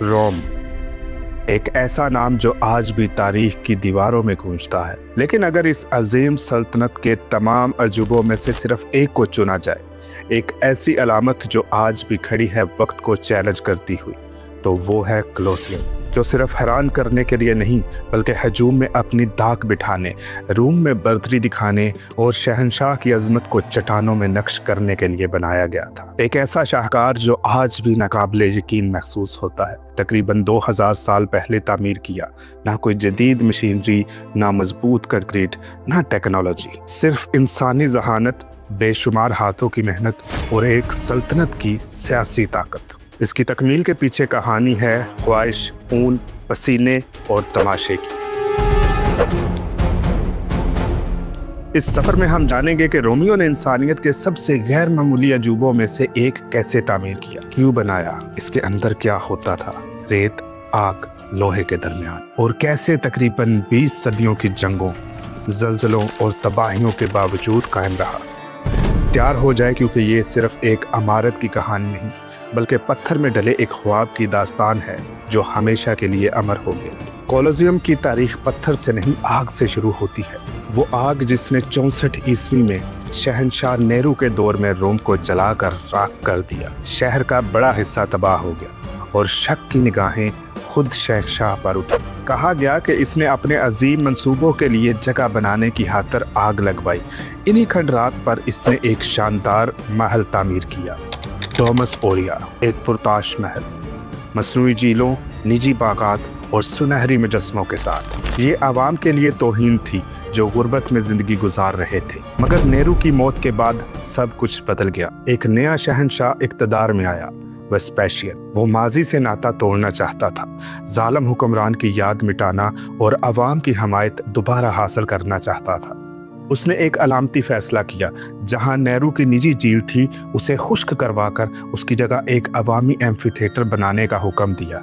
रोम, एक ऐसा नाम जो आज भी तारीख की दीवारों में गूंजता है। लेकिन अगर इस अजीम सल्तनत के तमाम अजूबों में से सिर्फ एक को चुना जाए, एक ऐसी अलामत जो आज भी खड़ी है वक्त को चैलेंज करती हुई, तो वो है कोलोसियम, जो सिर्फ हैरान करने के लिए नहीं बल्कि हजूम में अपनी दाग बिठाने, रूम में बर्दरी दिखाने और शहंशाह की अजमत को चट्टानों में नक्श करने के लिए बनाया गया था। एक ऐसा शाहकार जो आज भी नाकाबिले यकीन महसूस होता है। तकरीबन 2000 साल पहले तामीर किया, ना कोई जदीद मशीनरी, ना मजबूत कंक्रीट, ना टेक्नोलॉजी, सिर्फ इंसानी जहानत, बेशुमार हाथों की मेहनत और एक सल्तनत की सियासी ताकत। इसकी तकमील के पीछे कहानी है ख्वाहिश, खून, पसीने और तमाशे की। इस सफर में हम जानेंगे कि रोमियो ने इंसानियत के सबसे गैर मामूली अजूबों में से एक कैसे तामीर किया, क्यों बनाया, इसके अंदर क्या होता था, रेत, आग, लोहे के दरमियान, और कैसे तकरीबन 20 सदियों की जंगों, जल्जलों और तबाहियों के बावजूद कायम रहा। तैयार हो जाए, क्योंकि ये सिर्फ एक इमारत की कहानी नहीं बल्कि पत्थर में डले एक ख्वाब की दास्तान है जो हमेशा के लिए अमर हो गया। कोलोसियम की तारीख पत्थर से नहीं, आग से शुरू होती है। वो आग जिसने 64 ईस्वी में शहंशाह नेहरू के दौर में रोम को जलाकर राख कर दिया। शहर का बड़ा हिस्सा तबाह हो गया और शक की निगाहें खुद शहंशाह पर उठी। कहा गया कि इसने अपने अजीम मंसूबों के लिए जगह बनाने की खातिर आग लगवाई। इन्हीं खंडरात पर इसने एक शानदार महल तामीर किया, टॉमस ओरिया, एक पुरताश महल, मसनूई झीलों, निजी बागात और सुनहरी मुजस्मों के साथ। ये आवाम के लिए तौहीन थी जो गुर्बत में जिंदगी गुजार रहे थे। मगर नेहरू की मौत के बाद सब कुछ बदल गया। एक नया शहंशाह इक़्तिदार में आया, वेस्पेशियन। वो माजी से नाता तोड़ना चाहता था, जालिम हुक्मरान की याद मिटाना और आवाम की हमायत दोबारा हासिल करना चाहता था। उसने एक अलामती फैसला किया, जहां नेहरू की निजी झील थी उसे खुश्क करवाकर उसकी जगह एक अवामी एम्फी थिएटर बनाने का हुक्म दिया।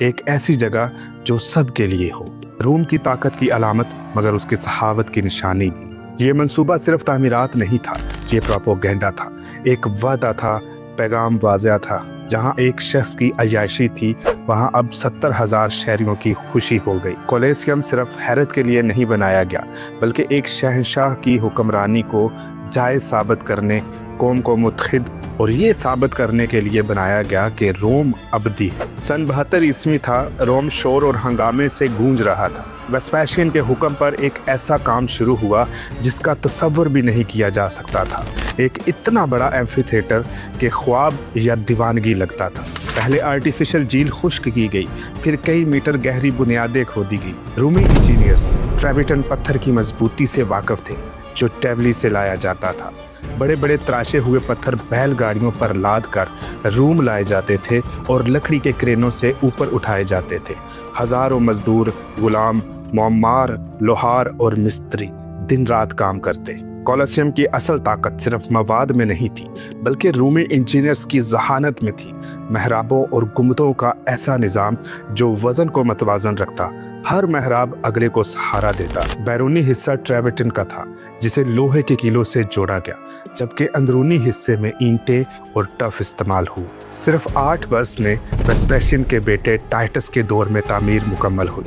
एक ऐसी जगह जो सब के लिए हो। रोम की ताकत की अलामत मगर उसकी सहावत की निशानी भी। ये मंसूबा सिर्फ तामीरात नहीं था, ये प्रोपोगेंडा था, एक वादा था, पैगाम वाज़ेह था। जहां एक शख्स की अयाशी थी वहां अब 70,000 शहरियों की खुशी हो गई। कोलोसियम सिर्फ हैरत के लिए नहीं बनाया गया बल्कि एक शहंशाह की हुक्मरानी को जायज़ साबित करने, कौम को मुत्तहिद और ये साबित करने के लिए बनाया गया कि रोम अबदी है। सन 72 ईस्वी था। रोम शोर और हंगामे से गूंज रहा था। वेस्पेशियन के हुक्म पर एक ऐसा काम शुरू हुआ जिसका तसव्वुर भी नहीं किया जा सकता था। एक इतना बड़ा एम्फी थिएटर के ख्वाब या दीवानगी लगता था। पहले आर्टिफिशियल झील खुश्क की गई, फिर कई मीटर गहरी बुनियादें खोदी गई। रूमी इंजीनियर्स ट्रेविटन पत्थर की मजबूती से वाकिफ थे जो टेवली से लाया जाता था। बड़े बड़े तराशे हुए पत्थर बैलगाड़ियों पर लाद कर रूम लाए जाते थे और लकड़ी के क्रेनों से ऊपर उठाए जाते थे। हजारों मजदूर, गुलाम, मोमार, लोहार और मिस्त्री दिन रात काम करते। कोलोसियम की असल ताकत सिर्फ मवाद में नहीं थी बल्कि रूमी इंजीनियर्स की जहानत में थी। महराबों और गुंबदों का ऐसा निज़ाम जो वजन को मतवाजन रखता, हर महराब अगले को सहारा देता। बैरूनी हिस्सा ट्रेविटन का था जिसे लोहे के कीलों से जोड़ा गया, जबकि अंदरूनी हिस्से में ईंटें और टफ इस्तेमाल हुए। सिर्फ 8 वर्ष में वेस्पेशियन के बेटे टाइटस के दौर में तामीर मुकम्मल हुई।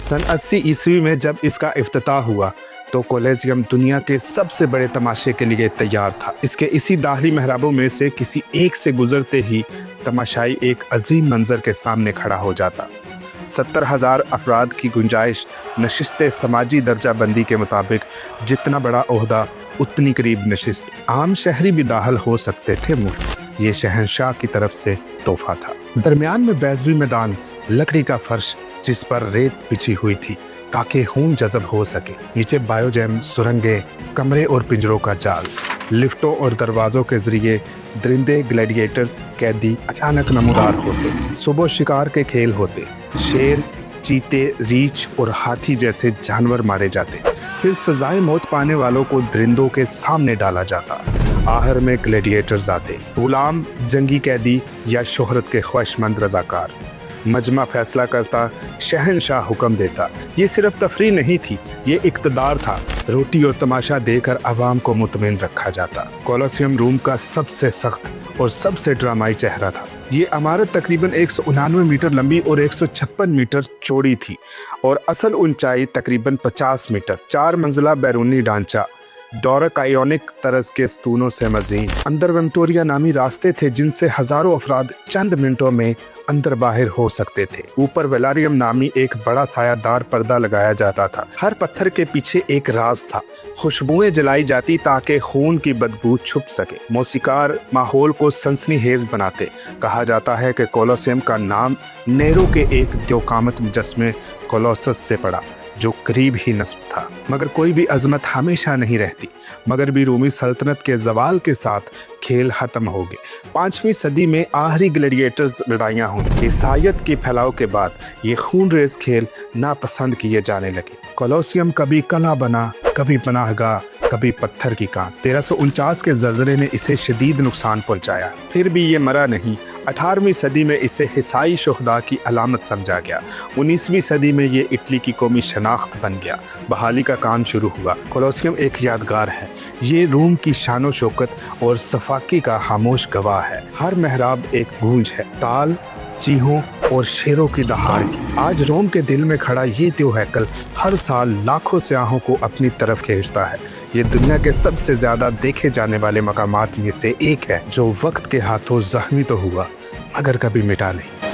सन 80 ईस्वी में जब इसका इफ्तिताह हुआ तो कोलोसियम दुनिया के सबसे बड़े तमाशे के लिए तैयार था। इसके इसी दाहली महराबों में से किसी एक से गुजरते ही तमाशाई एक अजीम मंजर के सामने खड़ा हो जाता। 70,000 अफराद की गुंजाइश, नशिस्तें समाजी दर्जा बंदी के मुताबिक जितना बड़ा ओहदा उतनी करीब नशिस्त। आम शहरी भी दाखिल हो सकते थे मुफ्त। ये शहंशाह की तरफ से तोहफा था। दरमियान में बैजवी मैदान, लकड़ी का फर्श जिस पर रेत बिछी हुई थी ताकि खून जज़ब हो सके। नीचे बायोजैम, सुरंगें, कमरे और पिंजरों का जाल, लिफ्टों और दरवाज़ों के जरिए दरिंदे, ग्लैडिएटर्स, कैदी अचानक नमूदार होते। सुबह शिकार के खेल होते, शेर, चीते, रीछ और हाथी जैसे जानवर मारे जाते। फिर सजाए मौत पाने वालों को दरिंदों के सामने डाला जाता। आखिर में ग्लैडिएटर्स आते, गुलाम, जंगी कैदी या शोहरत के ख्वाहिशमंद रजाकार। मजमा फैसला करता, शहंशाह हुक्म देता। ये सिर्फ तफरीह नहीं थी, ये इक़्तिदार था। रोटी और तमाशा देकर आवाम को मुतमईन रखा जाता। कोलोसियम रोम का सबसे सख्त और सबसे ड्रामाई चेहरा था। ये इमारत तकरीबन 199 मीटर लंबी और 156 मीटर चौड़ी थी और असल ऊंचाई तकरीबन 50 मीटर। 4 मंजिला बैरूनी ढांचा, डोरिक आयोनिक तरज के स्तूनों से मजीद अंदर विक्टोरिया नामी रास्ते थे जिनसे हजारों अफराद चंद मिनटों में अंदर बाहर हो सकते थे। ऊपर वेलारियम नामी एक बड़ा सायादार पर्दा लगाया जाता था। हर पत्थर के पीछे एक राज था। खुशबुएं जलाई जाती ताकि खून की बदबू छुप सके। मौसीकार माहौल को सनसनीखेज बनाते। कहा जाता है कि कोलोसियम का नाम नेरो के एक द्योकामत मुजस्मे कोलोसस से पड़ा जो करीब ही नस्ब था। मगर कोई भी अजमत हमेशा नहीं रहती। मगर भी रूमी सल्तनत के जवाल के साथ खेल खत्म हो गए। 5वीं सदी में आखिरी ग्लैडिएटर्स लड़ाइयाँ हुई। ईसाइयत के फैलाव के बाद ये खून रेज खेल नापसंद किए जाने लगे। कोलोसियम कभी कला बना, कभी पनाहगाह, कभी पत्थर की कान। 1349 के जलजले ने इसे शदीद नुकसान पहुंचाया, फिर भी ये मरा नहीं। 18वीं सदी में इसे हिसाई शुहदा की अलामत समझा गया। 19वीं सदी में ये इटली की कौमी शनाख्त बन गया। बहाली का काम शुरू हुआ। कोलोसियम एक यादगार है। ये रोम की शानो शौकत और सफाकी का खामोश गवाह है। हर मेहराब एक गूंज है, ताल, चीहों और शेरों की दहाड़ की। आज रोम के दिल में खड़ा ये त्योहार हर साल लाखों सयाहों को अपनी तरफ खींचता है। ये दुनिया के सबसे ज्यादा देखे जाने वाले मकामात में से एक है जो वक्त के हाथों जख्मी तो हुआ मगर कभी मिटा नहीं।